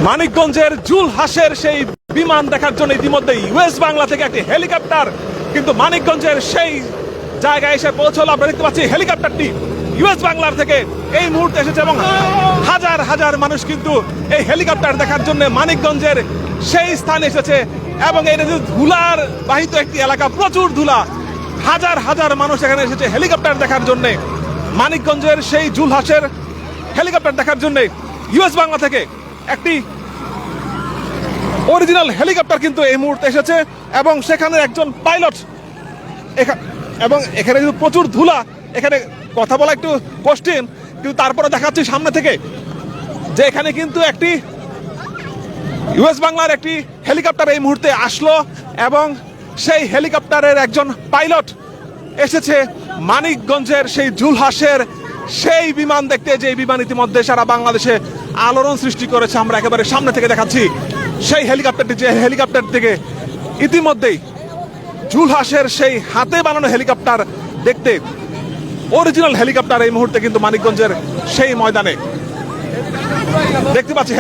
মানিকগঞ্জের জুলহাসের সেই বিমান দেখার জন্য ইতিমধ্যে ইউএস বাংলা থেকে একটি হেলিকপ্টার কিন্তু মানিকগঞ্জের সেই জায়গায় এসে পৌঁছলো। আমরা দেখতে পাচ্ছি হেলিকপ্টারটি ইউএস বাংলার থেকে এই মুহূর্তে এসেছে এবং হাজার হাজার মানুষ কিন্তু এই হেলিকপ্টার দেখার জন্য মানিকগঞ্জের সেই স্থানে এসেছে এবং এটা যে ধুলার বাহিত একটি এলাকা, প্রচুর ধুলা, হাজার হাজার মানুষ এখানে এসেছে হেলিকপ্টার দেখার জন্য। মানিকগঞ্জের সেই জুলহাসের হেলিকপ্টার দেখার জন্য ইউএস বাংলা থেকে একটি অরিজিনাল হেলিকপ্টার কিন্তু এই মুহূর্তে এসেছে এবং সেখানে একজন পাইলট এবং এখানে কিন্তু প্রচুর ধুলা, এখানে কথা বলা একটু কঠিন, কিন্তু তারপরে দেখাচ্ছি সামনে থেকে যে এখানে কিন্তু একটি ইউএস বাংলার একটি হেলিকপ্টার এই মুহূর্তে আসলো এবং সেই হেলিকপ্টারের একজন পাইলট এসেছে মানিকগঞ্জের সেই জুলহাসের সেই বিমান দেখতে, যে বিমান ইতিমধ্যে সারা বাংলাদেশে আলোড়ন সৃষ্টি করেছে। আমরা একেবারে সামনে থেকে দেখাচ্ছি সেই হেলিকপ্টারটি, যে হেলিকপ্টার থেকে ইতিমধ্যেই জুলহাসের সেই হাতে বানানো হেলিকপ্টার দেখতে, অরিজিনাল হেলিকপ্টার এই মুহূর্তে কিন্তু মানিকগঞ্জের সেই ময়দানে দেখতে পাচ্ছি।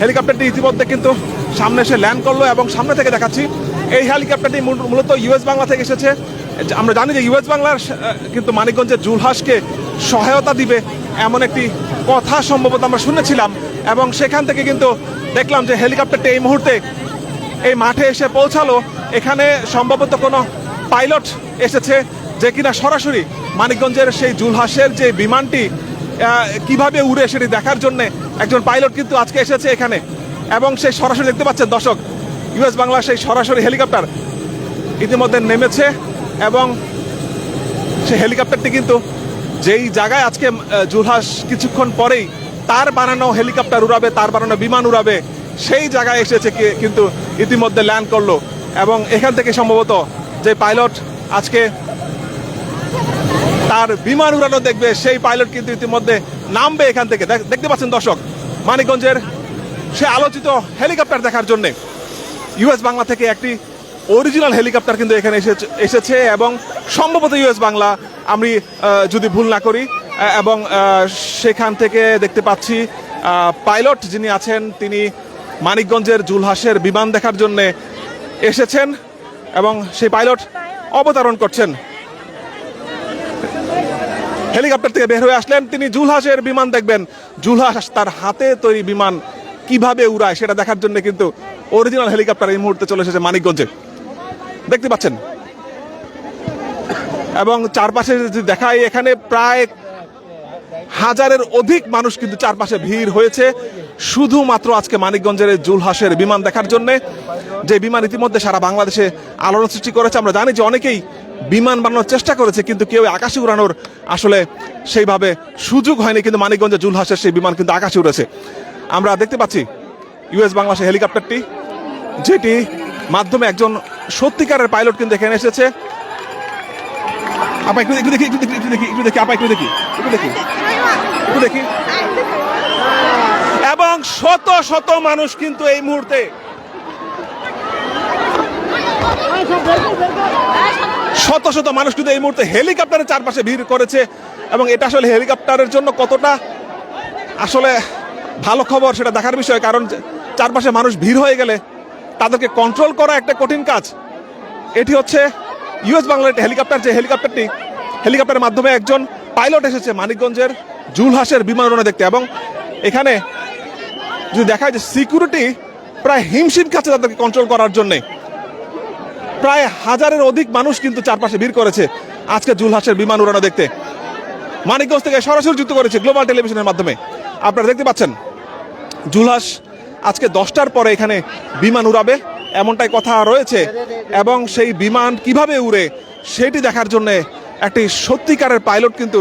হেলিকপ্টারটি ইতিমধ্যে কিন্তু সামনে এসে ল্যান্ড করলো এবং সামনে থেকে দেখাচ্ছি এই হেলিকপ্টারটি মূলত ইউএস বাংলা থেকে এসেছে। আমরা জানি যে ইউএস বাংলার কিন্তু মানিকগঞ্জের জুলহাসকে সহায়তা দিবে এমন একটি কথা সম্ভবত আমরা শুনেছিলাম এবং সেখান থেকে কিন্তু দেখলাম যে হেলিকপ্টারটি এই মুহূর্তে এই মাঠে এসে পৌঁছালো। এখানে সম্ভবত কোনো পাইলট এসেছে যে কিনা সরাসরি মানিকগঞ্জের সেই জুলহাসের যে বিমানটি কিভাবে উড়ে সেটি দেখার জন্য একজন পাইলট কিন্তু আজকে এসেছে এখানে এবং সেই সরাসরি দেখতে পাচ্ছেন দর্শক, ইউএস বাংলার সেই সরাসরি হেলিকপ্টার ইতিমধ্যে নেমেছে এবং সেই হেলিকপ্টারটি কিন্তু যেই জায়গায় আজকে জুলহাস কিছুক্ষণ পরেই তার বানানো হেলিকপ্টার উড়াবে, তার বানানো বিমান উড়াবে, সেই জায়গায় এসেছে কিন্তু ইতিমধ্যে ল্যান্ড করলো এবং এখান থেকে সম্ভবত যে পাইলট আজকে তার বিমান উড়ানো দেখবে, সেই পাইলট কিন্তু ইতিমধ্যে নামবে এখান থেকে। দেখতে পাচ্ছেন দর্শক, মানিকগঞ্জের সে আলোচিত হেলিকপ্টার দেখার জন্য ইউএস বাংলা থেকে একটি অরিজিনাল হেলিকপ্টার কিন্তু এখানে এসেছে এবং সম্ভবত ইউএস বাংলা, আমি যদি ভুল না করি, এবং সেখান থেকে দেখতে পাচ্ছি পাইলট যিনি আছেন তিনি মানিকগঞ্জের জুলহাসের বিমান দেখার জন্য এসেছেন এবং সেই পাইলট অবতরণ করছেন। হেলিকপ্টার থেকে বের হয়ে আসলেন, তিনি জুলহাসের বিমান দেখবেন, জুলহাস তার হাতে তৈরি বিমান কিভাবে উড়ায় সেটা দেখার জন্য কিন্তু অরিজিনাল হেলিকপ্টার এই মুহূর্তে চলে এসেছে মানিকগঞ্জে, দেখতে পাচ্ছেন। এবং চারপাশে যদি দেখাই, এখানে প্রায় হাজারের অধিক মানুষ কিন্তু চারপাশে ভিড় হয়েছে শুধুমাত্র আজকে মানিকগঞ্জের জুলহাসের বিমান দেখার জন্য, যে বিমান ইতিমধ্যে সারা বাংলাদেশে আলোড়ন সৃষ্টি করেছে। আমরা জানি যে অনেকেই বিমান বানানোর চেষ্টা করেছে কিন্তু কেউ আকাশে উড়ানোর আসলে সেইভাবে সুযোগ হয়নি, কিন্তু মানিকগঞ্জের জুলহাসের সেই বিমান কিন্তু আকাশে উড়েছে। আমরা দেখতে পাচ্ছি ইউএস বাংলা সেই হেলিকপ্টারটি, যেটি মাধ্যমে একজন সত্যিকারের পাইলট কিন্তু এখানে এসেছে। এবং শত শত মানুষ কিন্তু এই মুহূর্তে হেলিকপ্টারের চারপাশে ভিড় করেছে এবং এটা আসলে হেলিকপ্টারের জন্য কতটা আসলে ভালো খবর সেটা দেখার বিষয়, কারণ চারপাশে মানুষ ভিড় হয়ে গেলে তাদেরকে কন্ট্রোল করা একটা কঠিন কাজ। এটি হচ্ছে ইউএস বাংলার হেলিকপ্টার, যে হেলিকপ্টারের মাধ্যমে একজন পাইলট এসেছে মানিকগঞ্জের জুলহাসের বিমান উড়ানো দেখতে এবং এখানে যদি দেখা যায় যে সিকিউরিটি প্রায় হিমশিম খাচ্ছে তাদেরকে কন্ট্রোল করার জন্যে। প্রায় হাজারের অধিক মানুষ কিন্তু চারপাশে ভিড় করেছে আজকে জুলহাসের বিমান উড়ানো দেখতে। মানিকগঞ্জ থেকে সরাসরি যুক্ত করেছে গ্লোবাল টেলিভিশনের মাধ্যমে। আপনারা দেখতে পাচ্ছেন জুলহাস আজকে 10টার পরে এখানে বিমান উড়াবে এমনটাই কথা রয়েছে এবং সেই বিমান কিভাবে উড়ে সেটি দেখার জন্য একটি সত্যিকারের পাইলট কিন্তু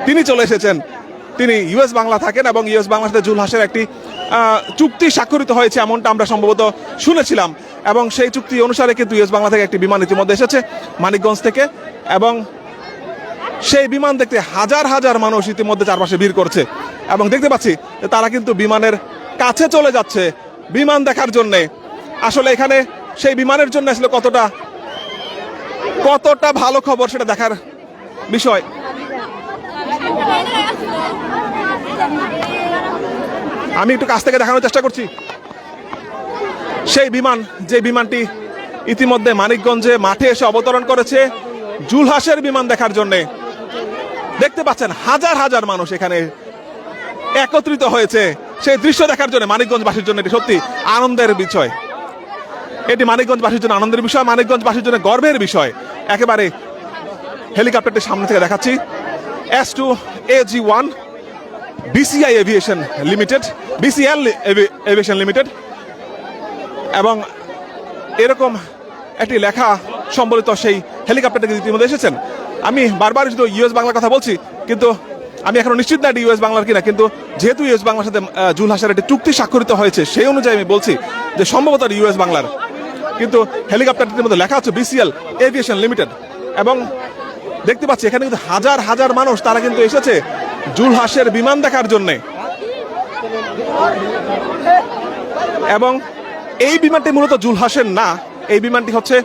তিনি চলে এসেছেন। তিনি ইউএস বাংলা থাকেন এবং ইউএস বাংলার সাথে জুলহাসের একটি চুক্তি স্বাক্ষরিত হয়েছে এমনটা আমরা সম্ভবত শুনেছিলাম এবং সেই চুক্তি অনুসারে কিন্তু ইউএস বাংলা থেকে একটি বিমান ইতিমধ্যে এসেছে মানিকগঞ্জ থেকে এবং সেই বিমান দেখতে হাজার হাজার মানুষ ইতিমধ্যে চারপাশে ভিড় করছে এবং দেখতে পাচ্ছি যে তারা কিন্তু বিমানের কাছে চলে যাচ্ছে বিমান দেখার জন্যে। আসলে এখানে সেই বিমানের জন্য আসলে কতটা ভালো খবর সেটা দেখার বিষয়। আমি একটু কাছ থেকে দেখানোর চেষ্টা করছি সেই বিমান, যে বিমানটি ইতিমধ্যে মানিকগঞ্জে মাঠে এসে অবতরণ করেছে জুলহাসের বিমান দেখার জন্যে। দেখতে পাচ্ছেন হাজার হাজার মানুষ এখানে একত্রিত হয়েছে সেই দৃশ্য দেখার জন্য। মানিকগঞ্জবাসীর জন্য এটি সত্যি আনন্দের বিষয়, এটি মানিকগঞ্জবাসীর জন্য আনন্দের বিষয়, মানিকগঞ্জবাসীর জন্য গর্বের বিষয়। একেবারে হেলিকপ্টারটি সামনে থেকে দেখাচ্ছি, S2AG1 BCI aviation limited, BCL aviation limited, এবং এরকম একটি লেখা সম্বলিত সেই হেলিকপ্টারটি ইতিমধ্যে এসেছেন। আমি বারবার শুধু ইউএস বাংলার কথা বলছি, কিন্তু আমি এখনো নিশ্চিত না এটি ইউএস বাংলার কিনা, কিন্তু যেহেতু ইউএস বাংলার সাথে জুলহাসের একটি চুক্তি স্বাক্ষরিত হয়েছে সেই অনুযায়ী আমি বলছি যে সম্ভবত ইউএস বাংলার, কিন্তু হেলিকপ্টারটির মধ্যে লেখা হচ্ছে BCL এভিয়েশন লিমিটেড। এবং দেখতে পাচ্ছি এখানে কিন্তু হাজার হাজার মানুষ, তারা কিন্তু এসেছে জুলহাসের বিমান দেখার জন্যে। এবং এই বিমানটি মূলত জুলহাসের না, এই বিমানটি হচ্ছে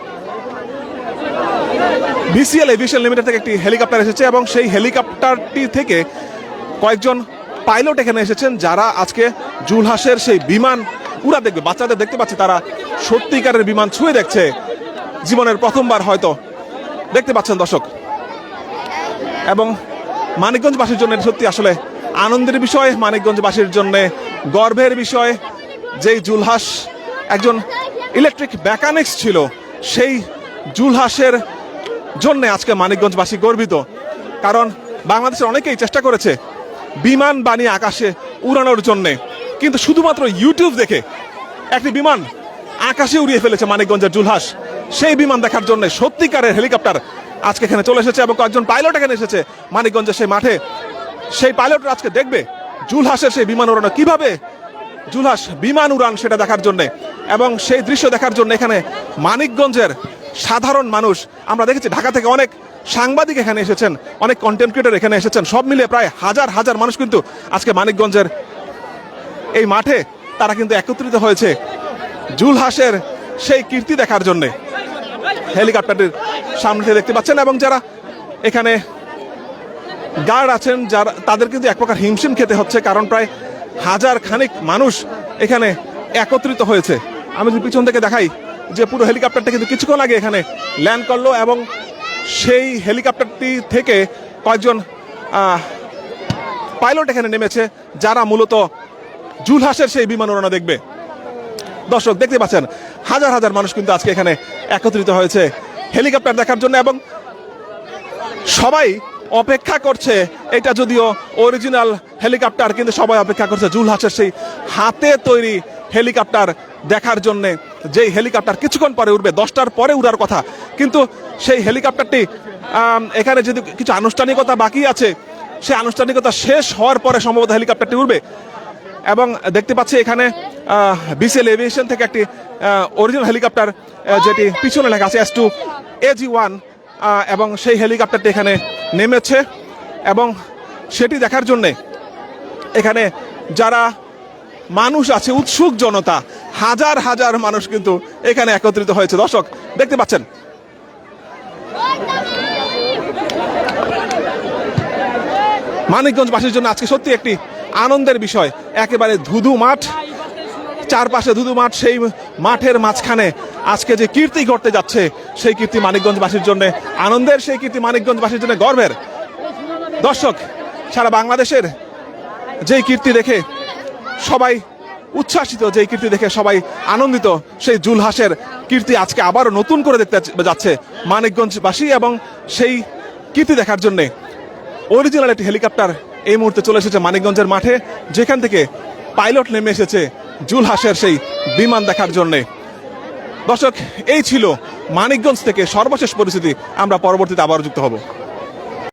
BCL এভিয়েশন লিমিটেড থেকে একটি হেলিকপ্টার এসেছে, এবং সেই হেলিকপ্টারটি থেকে কয়েকজন পাইলট এখানে এসেছেন যারা আজকে জুলহাসের সেই বিমান উড়া দেখবে। বাচ্চাদের দেখতে পাচ্ছি তারা সত্যিকারের বিমান ছুঁয়ে দেখছে, জীবনের প্রথমবার হয়তো। দেখতে পাচ্ছেন দর্শক, এবং মানিকগঞ্জবাসীর জন্য সত্যি আসলে আনন্দের বিষয়, মানিকগঞ্জবাসীর জন্য গর্বের বিষয়। যেই জুলহাস একজন ইলেকট্রিক মেকানিক্স ছিল, সেই জুলহাসের জন্য আজকে মানিকগঞ্জবাসী গর্বিত। কারণ বাংলাদেশের অনেকেই চেষ্টা করেছে বিমান বানিয়ে আকাশে উড়ানোর জন্যে, কিন্তু শুধুমাত্র ইউটিউব দেখে একটি বিমান আকাশে উড়িয়ে ফেলেছে মানিকগঞ্জের জুলহাস। সেই বিমান দেখার জন্য সত্যিকারের হেলিকপ্টার আজকে এখানে চলে এসেছে, এবং কয়েকজন পাইলট এখানে এসেছে মানিকগঞ্জের সেই মাঠে। সেই পাইলটরা আজকে দেখবে জুলহাসের সেই বিমান উড়ানো, কিভাবে জুলহাস বিমান উড়ান সেটা দেখার জন্য, এবং সেই দৃশ্য দেখার জন্য এখানে মানিকগঞ্জের সাধারণ মানুষ, আমরা দেখেছি ঢাকা থেকে অনেক সাংবাদিক এখানে এসেছেন, অনেক কন্টেন্ট ক্রিয়েটর এখানে এসেছেন, সব মিলিয়ে প্রায় হাজার হাজার মানুষ কিন্তু আজকে মানিকগঞ্জের এই মাঠে তারা কিন্তু একত্রিত হয়েছে জুলহাসের সেই কীর্তি দেখার জন্য। হেলিকপ্টারটির সামনে থেকে দেখতে পাচ্ছেন, এবং যারা এখানে গার্ড আছেন যারা, তাদের কিন্তু এক প্রকার হিমশিম খেতে হচ্ছে, কারণ প্রায় হাজার খানিক মানুষ এখানে একত্রিত হয়েছে। আমি যদি পিছন থেকে দেখাই যে পুরো হেলিকপ্টারটা কিন্তু কিছুক্ষণ আগে এখানে ল্যান্ড করলো, এবং সেই হেলিকপ্টারটি থেকে কয়েকজন পাইলট এখানে নেমেছে যারা মূলত জুলহাসের সেই বিমান উড়ানো দেখবে। দর্শক দেখতে পাচ্ছেন হাজার হাজার মানুষ কিন্তু আজকে এখানে একত্রিত হয়েছে হেলিকপ্টার দেখার জন্য, এবং সবাই অপেক্ষা করছে, এটা যদিও অরিজিনাল হেলিকপ্টার কিন্তু সবাই অপেক্ষা করছে জুলহাসের সেই হাতে তৈরি হেলিকপ্টার দেখার জন্য। যেই হেলিকপ্টার কিছুক্ষণ পরে উঠবে, 10টার পরে উড়ার কথা, কিন্তু সেই হেলিকপ্টারটি এখানে যদি কিছু আনুষ্ঠানিকতা বাকি আছে, সেই আনুষ্ঠানিকতা শেষ হওয়ার পরে সম্ভবত হেলিকপ্টারটি উঠবে। এবং দেখতে পাচ্ছি এখানে BCL এভিয়েশন থেকে একটি অরিজিনাল হেলিকপ্টার, যেটি পিছনে লেখা আছে S2AG1, এবং সেই হেলিকপ্টারটি এখানে নেমেছে, এবং সেটি দেখার জন্যে এখানে যারা মানুষ আছে, উৎসুক জনতা, হাজার হাজার মানুষ কিন্তু এখানে একত্রিত হয়েছে। দর্শক দেখতে পাচ্ছেন মানিকগঞ্জবাসীর জন্য আজকে সত্যি একটি আনন্দের বিষয়। একেবারে ধুধু মাঠ, চারপাশে ধুধু মাঠ, সেই মাঠের মাঝখানে আজকে যে কীর্তি ঘটতে যাচ্ছে, সেই কীর্তি মানিকগঞ্জবাসীর জন্য আনন্দের, সেই কীর্তি মানিকগঞ্জবাসীর জন্য গর্বের। দর্শক সারা বাংলাদেশের যেই কীর্তি দেখে সবাই উচ্ছ্বাসিত, যেই কীর্তি দেখে সবাই আনন্দিত, সেই জুলহাসের কীর্তি আজকে আবারও নতুন করে দেখতে যাচ্ছে মানিকগঞ্জবাসী, এবং সেই কীর্তি দেখার জন্যে অরিজিনাল একটি হেলিকপ্টার এই মুহূর্তে চলে এসেছে মানিকগঞ্জের মাঠে, যেখান থেকে পাইলট নেমে এসেছে জুলহাসের সেই বিমান দেখার জন্যে। দর্শক এই ছিল মানিকগঞ্জ থেকে সর্বশেষ পরিস্থিতি, আমরা পরবর্তীতে আবারও যুক্ত হব।